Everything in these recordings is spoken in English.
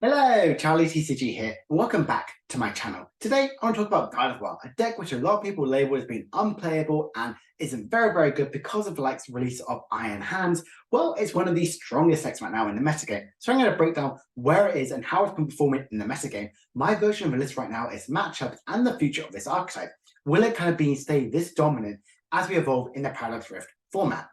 Hello, Charlie TCG here, and welcome back to my channel. Today, I want to talk about Gardevoir, a deck which a lot of people label as being unplayable and isn't very good because of the release of Iron Hands. Well, it's one of the strongest decks right now in the metagame, so I'm going to break down where it is and how it's been performing in the metagame. My version of the list right now is matchups and the future of this archetype. Will it stay this dominant as we evolve in the Paradox Rift format?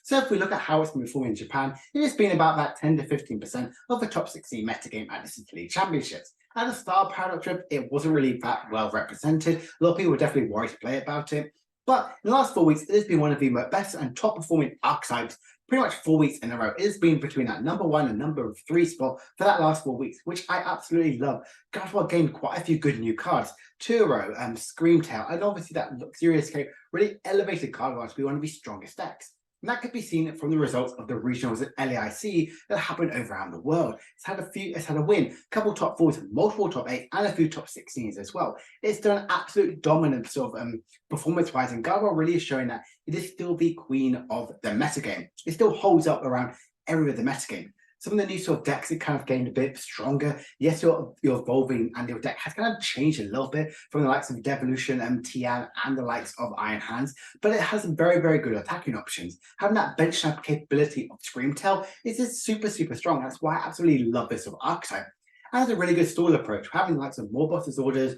So if we look at how it's been performing in Japan, it has been about that 10 to 15% of the top 16 metagame at the City League Championships. At the start of Paradox Trip, it wasn't really that well represented. A lot of people were definitely worried to play about it. But in the last 4 weeks, it has been one of the best and top performing archetypes pretty much 4 weeks in a row. It has been between that number 1 and number 3 spot for that last 4 weeks, which I absolutely love. Gardevoir gained quite a few good new cards. Turo, Screamtail, and obviously that Luxurious Cape really elevated Gardevoir to be one of the strongest decks. And that could be seen from the results of the regionals at LAIC that happened over around the world. It's had a win, a couple top fours, multiple top 8, and a few top 16s as well. It's done absolute dominant performance-wise, and Gardevoir really is showing that it is still the queen of the metagame. It still holds up around every other metagame. Some of the new decks it gained a bit stronger. Yes, you're evolving, and your deck has changed a little bit from the likes of Devolution, Tian, and the likes of Iron Hands, but it has some very good attacking options. Having that bench snipe capability of Screamtail is just super strong. That's why I absolutely love this archetype. And has a really good stall approach. Having the likes of more Boss's Orders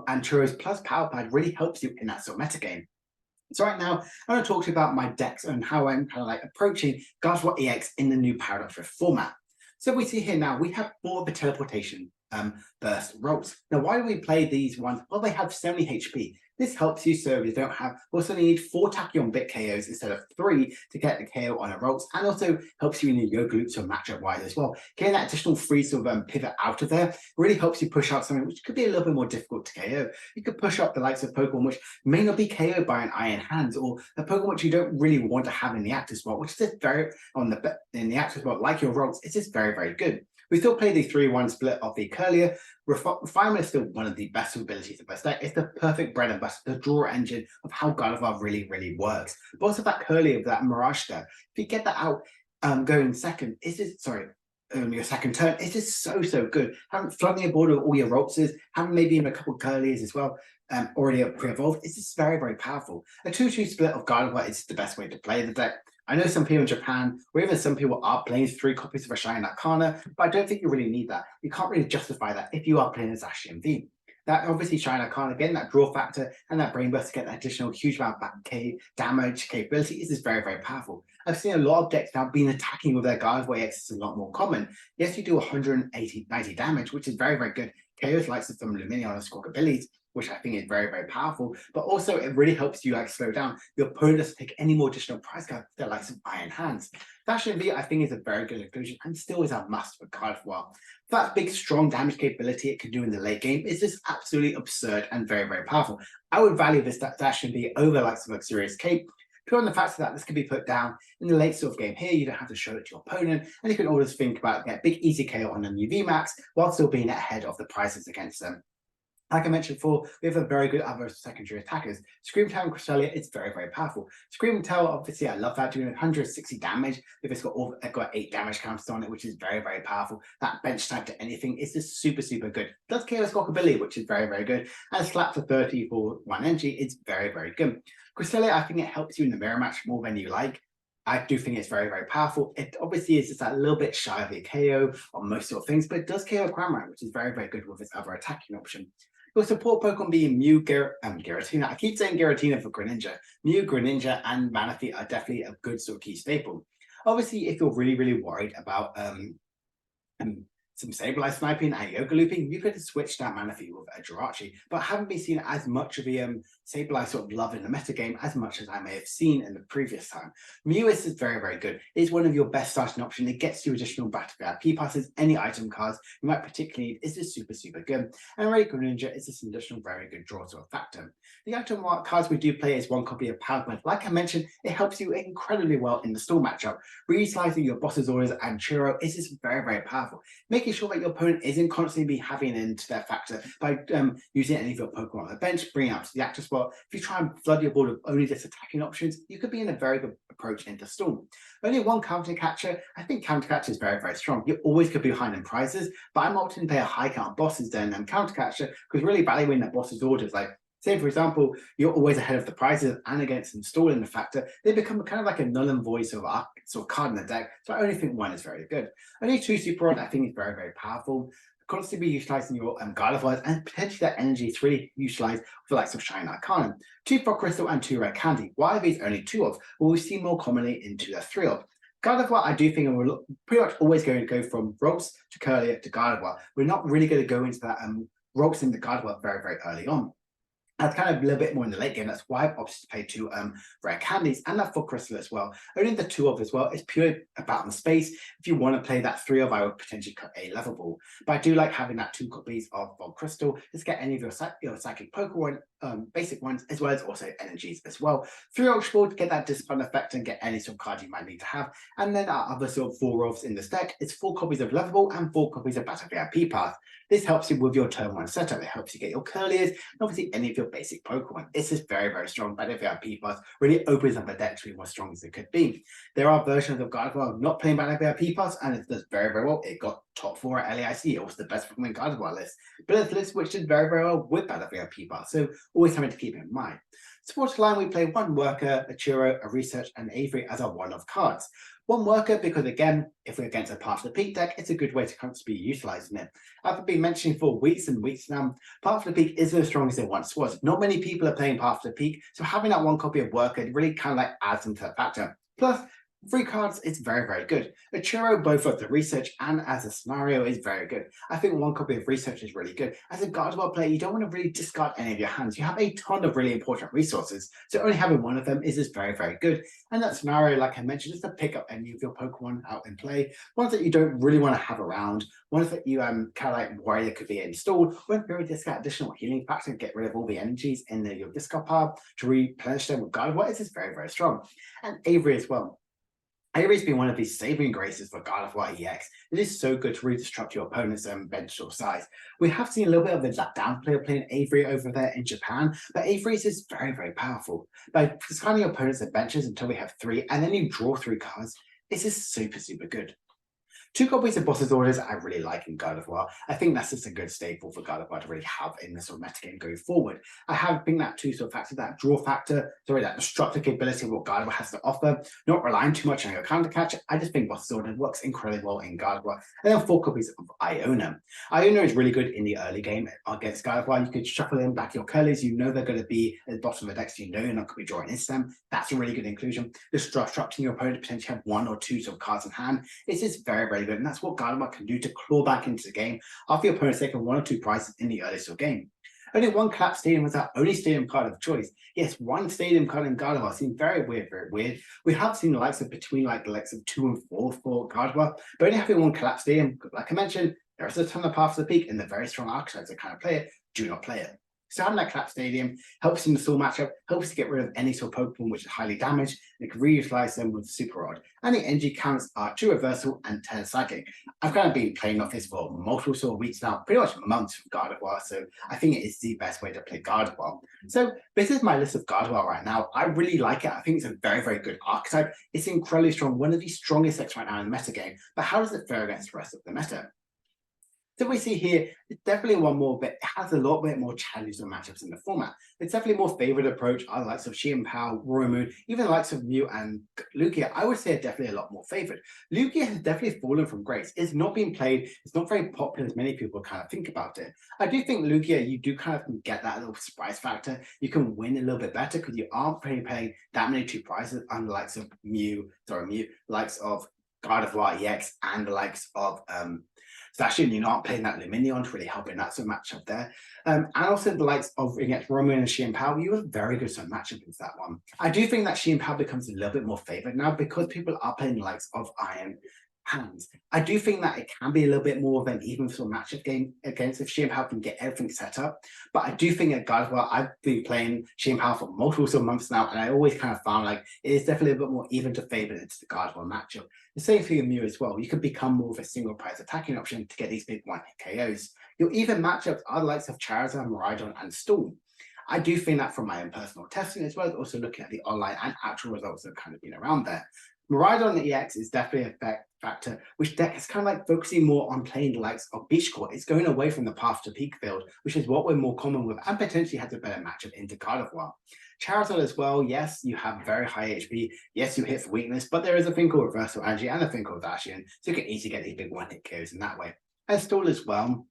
and Churros plus Power Pad really helps you in that metagame. So right now, I want to talk to you about my decks and how I'm approaching Gardevoir EX in the new Paradox Rift format. So we see here now, we have 4 of the teleportation burst rolls. Now, why do we play these ones? Well, they have 70 HP. This helps you so you don't have, also need 4 Tachyon bit KOs instead of 3 to get the KO on a rolls, and also helps you in your yoga loops or matchup wise as well. Getting that additional free pivot out of there really helps you push out something which could be a little bit more difficult to KO. You could push up the likes of Pokemon which may not be KO'd by an Iron Hands, or a Pokemon which you don't really want to have in the active spot, which is just in the active spot, like your rolls, it's just very good. We still play the 3-1 split of the Curlier. Refinement is still one of the best abilities of this deck. It's the perfect bread and butter, the draw engine of how Gardevoir really works. But also that Curlier, that Mirage there, if you get that out going second, your second turn, it's just so good. Having flooding your board with all your Roltzes, having maybe even a couple of Curlies as well, already pre-evolved, it's just very powerful. A 2-2 split of Gardevoir is the best way to play the deck. I know some people in Japan, or even some people are playing 3 copies of a Shiny Arcana, but I don't think you really need that. You can't really justify that if you are playing as Ash MV. That obviously Shiny Arcana, again, that draw factor and that Brain Burst to get that additional huge amount of damage capability is just very powerful. I've seen a lot of decks now being attacking with their Gardevoir EX is a lot more common. Yes, you do 180-90 damage, which is very good. KOs likes of some Lumineon and Squawk abilities, which I think is very powerful, but also it really helps you slow down. Your opponent doesn't take any more additional price cards, the likes of Iron Hands. Fashion V, I think, is a very good inclusion and still is a must for Gardevoir. That big, strong damage capability it can do in the late game is just absolutely absurd and very powerful. I would value this Fashion V over some Luxurious Cape, pure on the fact that this can be put down in the late game here. You don't have to show it to your opponent, and you can always think about get big easy KO on a UV max while still being ahead of the prices against them. Like I mentioned before, we have a very good other secondary attackers. Screamtail and Cresselia is very powerful. Screamtail, obviously, I love that, doing 160 damage. If it's got 8 damage counters on it, which is very powerful. That bench type to anything is just super good. It does KO Squawkabilly, which is very good. And Slap for 30 for 1 energy is very good. Cresselia, I think it helps you in the mirror match more than you like. I do think it's very powerful. It obviously is just a little bit shy of a KO on most things, but it does KO Cramorant, which is very good with its other attacking option. Your support Pokemon being Mew, Giratina. I keep saying Giratina for Greninja. Mew, Greninja, and Manaphy are definitely a good key staple. Obviously, if you're really worried about some Sableye sniping and yoga looping, you could switch that Manaphy with a Jirachi, but I haven't been seeing as much of the Sableye love in the metagame as much as I may have seen in the previous time. Mew is very good. It's one of your best starting options. It gets you additional battle VIP passes, any item cards you might particularly need is just super good. And Ray Greninja is just an additional very good draw factor. The item cards we do play is 1 copy of Power Plant. Like I mentioned, it helps you incredibly well in the stall matchup. Reutilizing your Boss's Orders and Churro is just very powerful, making making sure that your opponent isn't constantly be having into their factor by using any of your Pokemon on the bench, bringing out to the active spot. If you try and flood your board with only just attacking options, you could be in a very good approach into Storm. Only one counter catcher. I think counter catcher is very, very strong. You always could be behind in prizes, but I'm opting to play a high count bosses than counter catcher because really valuing that boss's orders. Like, say, for example, you're always ahead of the prizes and against installing the factor, they become kind of like a null and void sort of card in the deck. So I only think one is very good. Only two super rod, I think, is very, very powerful. Constantly be utilizing your Gardevoir and potentially that energy to really utilize for the likes of Shine Arcanum. 2 Fog Crystal and 2 Red Candy. Why are these only 2 of? Well, we see more commonly into the 3 of. Gardevoir, I do think we're pretty much always going to go from Rocks to Curlier to Gardevoir. We're not really going to go into that Rocks in the Gardevoir very, very early on. That's kind of a little bit more in the late game. That's why I've opted to play 2 rare candies and that Fog Crystal as well. Only the 2 of as well is purely about the space. If you want to play that 3 of, I would potentially cut a level ball. But I do like having that 2 copies of Fog Crystal. Just get any of your psychic Pokemon, basic ones, as well as also energies as well. 3 Ultra Ball to get that discipline effect and get any sort of card you might need to have. And then our other sort of 4 ofs in this deck is 4 copies of Level Ball and 4 copies of Battle VIP Path. This helps you with your turn 1 setup. It helps you get your Curliers and obviously any of your basic Pokemon. This is very, very strong. Battle VIP Path really opens up the deck to be more strong as it could be. There are versions of Gardevoir not playing Battle VIP Path, and it does very, very well. It got top 4 at LAIC. It was the best performing Gardevoir list. But it's a list which did very, very well with Battle VIP Path, so always something to keep in mind. Support line, we play 1 Worker, a Churro, a Research, and Avery as our one-off cards. 1 Worker because, again, if we're against a Path of the Peak deck, it's a good way to constantly be utilising it. I've been mentioning for weeks and weeks now, Path of the Peak isn't as strong as it once was. Not many people are playing Path of the Peak, so having that 1 copy of Worker really kind of like adds into that factor. Plus, 3 cards, it's very, very good. A Churro, both of the research and as a scenario, is very good. I think 1 copy of research is really good. As a Gardevoir player, you don't want to really discard any of your hands. You have a ton of really important resources, so only having 1 of them is just very, very good. And that scenario, like I mentioned, is to pick up any of your Pokemon out in play. Ones that you don't really want to have around, ones that you kind of like worry that could be installed, when really discard additional healing packs and get rid of all the energies in your discard pile to replenish them with Gardevoir. This is very, very strong. And Avery as well. Avery's been one of these saving graces for Gardevoir EX. It is so good to redestruct your opponent's bench or size. We have seen a little bit of a downplay of playing Avery over there in Japan, but Avery's is very, very powerful. By discarding your opponent's benches until we have 3, and then you draw 3 cards, this is super, super good. 2 copies of Boss's Orders I really like in Gardevoir. I think that's just a good staple for Gardevoir to really have in the sort of metagame going forward. I think that 2 sort of factor, that draw factor, that destructive capability of what Gardevoir has to offer, not relying too much on your counter catch. I just think Boss's Orders works incredibly well in Gardevoir. And then 4 copies of Iona. Iona is really good in the early game against Gardevoir. You could shuffle in back your Curlies. You know they're going to be at the bottom of the deck, so you know you're not going to be drawing into them. That's a really good inclusion. Disrupting your opponent to potentially have 1 or 2 sort of cards in hand. It's just very, very good, and that's what Gardevoir can do to claw back into the game after your opponent's taken 1 or 2 prizes in the early sort of game. Only 1 Collapsed Stadium was our only stadium card of choice. Yes, 1 stadium card in Gardevoir seemed very weird, very weird. We have seen the likes of between like the likes of 2 and 4 for Gardevoir, but only having 1 Collapsed Stadium, like I mentioned, there's a ton of Paths of the Peak and the very strong archetypes that kind of play it, do not play it. So having that Collapsed Stadium helps in the Soul matchup, helps to get rid of any sort of Pokemon which is highly damaged, and it can reutilize them with Super Rod. And the energy counts are 2 Reversal and 10 Psychic. I've kind of been playing off this for multiple sort of weeks now, pretty much months with Gardevoir, so I think it is the best way to play Gardevoir. So this is my list of Gardevoir right now. I really like it. I think it's a very, very good archetype. It's incredibly strong, one of the strongest decks right now in the metagame, but how does it fare against the rest of the meta? So we see here, it's definitely one more, but it has a lot bit more challenges and matchups in the format. It's definitely a more favored approach. I likes of Shein Pao, Royal Moon, even the likes of Mew and Lugia, I would say are definitely a lot more favored. Lugia has definitely fallen from grace. It's not being played. It's not very popular as many people kind of think about it. I do think Lugia, you do kind of get that little surprise factor. You can win a little bit better because you aren't paying that many 2 prizes on the likes of likes of Gardevoir EX and the likes of so actually, you're not playing that Luminion to really help in that sort of matchup there. And also the likes of against Roman and Shein Pao, you have a very good sort of matchup into that one. I do think that Shein Pao becomes a little bit more favored now because people are playing the likes of Iron hands. I do think that it can be a little bit more of an even sort of matchup game against if Sheer Power can get everything set up. But I do think at Gardevoir, I've been playing Sheer Power for multiple sort of months now, and I always kind of found like it is definitely a bit more even to favor into the Gardevoir matchup. The same thing with Mew as well. You could become more of a single price attacking option to get these big one-hit KOs. Your even matchups are the likes of Charizard, Miraidon, and Storm. I do think that from my own personal testing as well as also looking at the online and actual results that have kind of been around there. Miraidon EX is definitely a factor, which deck is kind of like focusing more on playing the likes of Beach Court. It's going away from the path to peak field, which is what we're more common with and potentially has a better matchup into Gardevoir. Charizard as well, yes, you have very high HP. Yes, you hit for weakness, but there is a thing called reversal energy and a thing called Dacian, so you can easily get these big one-hit KOs in that way. And Stall as well,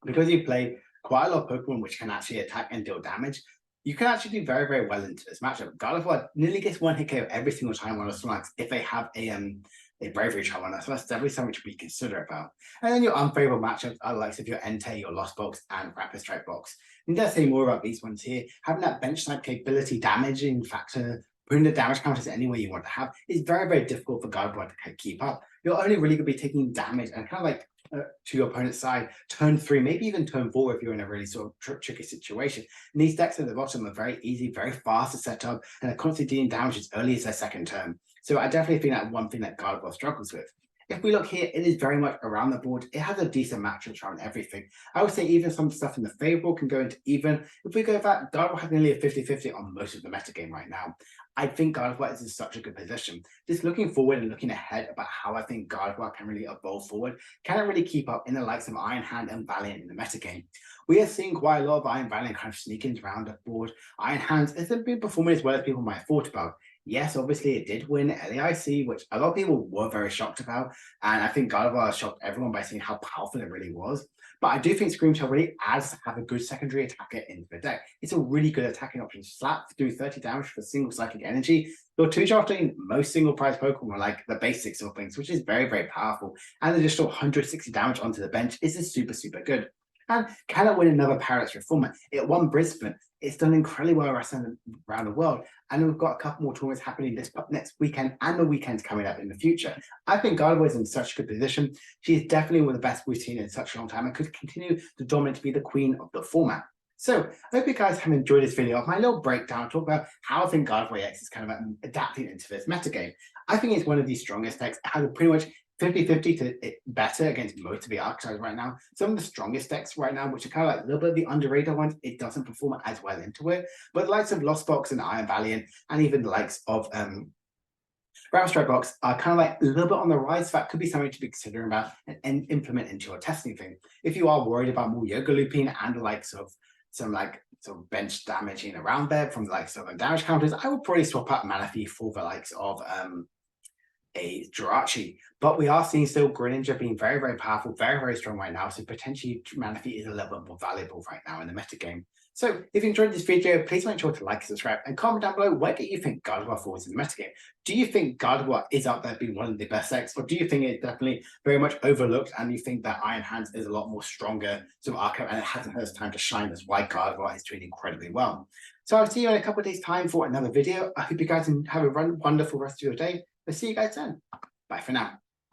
because you play quite a lot of Pokemon which can actually attack and deal damage, you can actually do very, very well into this matchup. Gardevoir nearly gets one hit KO every single time on a Snorlax if they have a bravery charm on us. So that's definitely something to be considered about. And then your unfavorable matchups are the likes of your Entei, your Lost Box, and Rapid Strike Box. And to say more about these ones here, having that bench snipe capability, damaging factor, putting the damage counters any way you want to have is very, very difficult for Gardevoir to keep up. You're only really going to be taking damage and kind of like to your opponent's side, turn 3, maybe even turn 4 if you're in a really sort of tricky situation. And these decks at the bottom are very easy, very fast to set up, and are constantly dealing damage as early as their second turn. So I definitely think that one thing that Gardevoir struggles with. If we look here, it is very much around the board. It has a decent matchup around everything. I would say even some stuff in the favorable can go into even. If we go back, Gardevoir has nearly a 50-50 on most of the metagame right now. I think Gardevoir is in such a good position. Just looking forward and looking ahead about how I think Gardevoir can really evolve forward, can it really keep up in the likes of Iron Hand and Valiant in the metagame? We are seeing quite a lot of Iron Valiant kind of sneaking around the board. Iron Hands isn't been performing as well as people might have thought about. Yes, obviously it did win LAIC, which a lot of people were very shocked about. And I think Gardevoir shocked everyone by seeing how powerful it really was. But I do think Scream Tail really adds to have a good secondary attacker into the deck. It's a really good attacking option. Slap do 30 damage for single psychic energy. Your two drafting most single prize Pokemon are like the basics of things, which is very, very powerful. And additional 160 damage onto the bench is just super, super good. And can it win another Paris Reformer? It won Brisbane. It's done incredibly well around the world. And we've got a couple more tournaments happening this next weekend and the weekends coming up in the future. I think Gardevoir is in such a good position. She is definitely one of the best we've seen in such a long time and could continue to dominate to be the queen of the format. So I hope you guys have enjoyed this video of my little breakdown, talk about how I think Gardevoir EX is kind of adapting into this metagame. I think it's one of the strongest decks. It has a pretty much 50-50 to better against most of the archetypes right now. Some of the strongest decks right now, which are kind of like a little bit of the underrated ones, it doesn't perform as well into it. But the likes of Lost Box and Iron Valiant, and even the likes of Rapid Strike Box are kind of like a little bit on the rise. That could be something to be considering about and implement into your testing thing. If you are worried about more Yoga Looping and the likes of some like sort of bench damaging around there from the likes of damage counters, I would probably swap out Manaphy for the likes of a Jirachi, but we are seeing still Greninja being very, very powerful, very, very strong right now. So potentially Manaphy is a little bit more valuable right now in the metagame. So if you enjoyed this video, please make sure to like, subscribe, and comment down below where do you think Gardevoir falls in the metagame. Do you think Gardevoir is out there being one of the best decks, or do you think it's definitely very much overlooked and you think that Iron Hands is a lot more stronger to archetype and it hasn't had its time to shine? That's why Gardevoir is doing incredibly well. So I'll see you in a couple of days' time for another video. I hope you guys have a wonderful rest of your day. I'll see you guys then. Bye for now.